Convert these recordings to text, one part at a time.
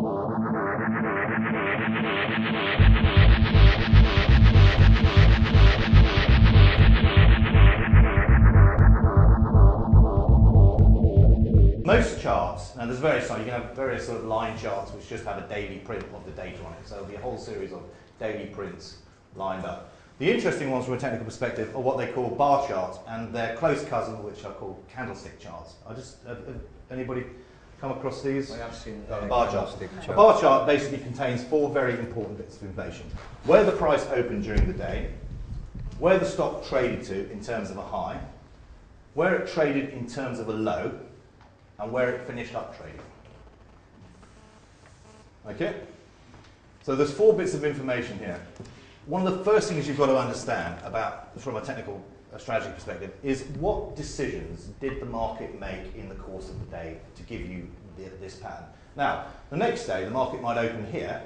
Most charts, and there's various types, you can have various sort of line charts which just have a daily print of the data on it. So there'll be a whole series of daily prints lined up. The interesting ones from a technical perspective are what they call bar charts and their close cousin, which are called candlestick charts. Anybody come across these? I have seen a bar chart. A bar chart basically contains four very important bits of information. Where the price opened during the day, where the stock traded to in terms of a high, where it traded in terms of a low, and where it finished up trading. Okay? So there's four bits of information here. One of the first things you've got to understand about, from a technical strategy perspective, is what decisions did the market make in the course of the day to give you this pattern. Now, the next day, the market might open here,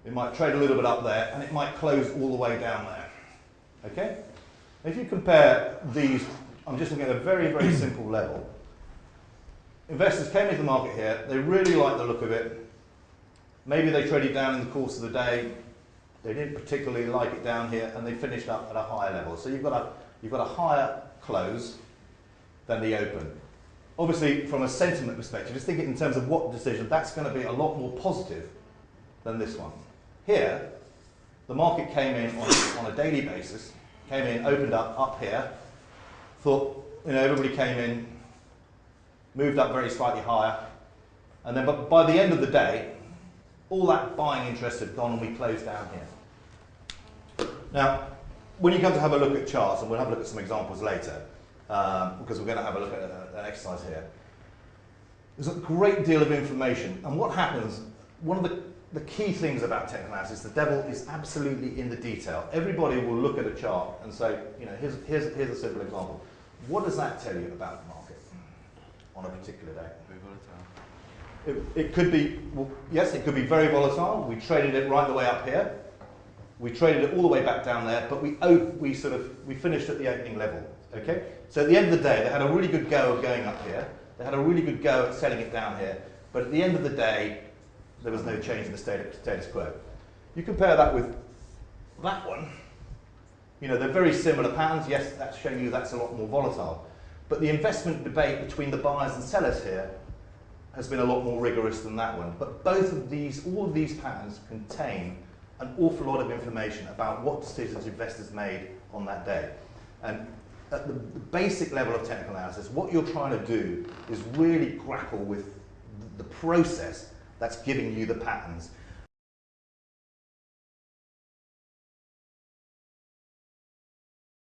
it might trade a little bit up there, and it might close all the way down there. Okay? If you compare these, I'm just looking at a very, very simple level. Investors came into the market here, they really liked the look of it. Maybe they traded down in the course of the day, they didn't particularly like it down here, and they finished up at a higher level. So you've got a higher close than the open. Obviously, from a sentiment perspective, just think it in terms of what decision, that's going to be a lot more positive than this one. Here, the market came in on a daily basis, came in, opened up here, thought, everybody came in, moved up very slightly higher, and then by the end of the day, all that buying interest had gone and we closed down here. Now, when you come to have a look at charts, and we'll have a look at some examples later, because we're going to have a look at an exercise here, there's a great deal of information, and what happens, one of the key things about technical analysis, the devil is absolutely in the detail. Everybody will look at a chart and say, here's a simple example. What does that tell you about the market on a particular day? Very volatile. It could be, well, yes, it could be very volatile. We traded it right the way up here. We traded it all the way back down there, but we finished at the opening level. Okay? So at the end of the day, they had a really good go of going up here. They had a really good go at selling it down here. But at the end of the day, there was no change in the status quo. You compare that with that one. They're very similar patterns. Yes, that's showing you that's a lot more volatile. But the investment debate between the buyers and sellers here has been a lot more rigorous than that one. But all of these patterns contain an awful lot of information about what decisions investors made on that day. And at the basic level of technical analysis, what you're trying to do is really grapple with the process that's giving you the patterns.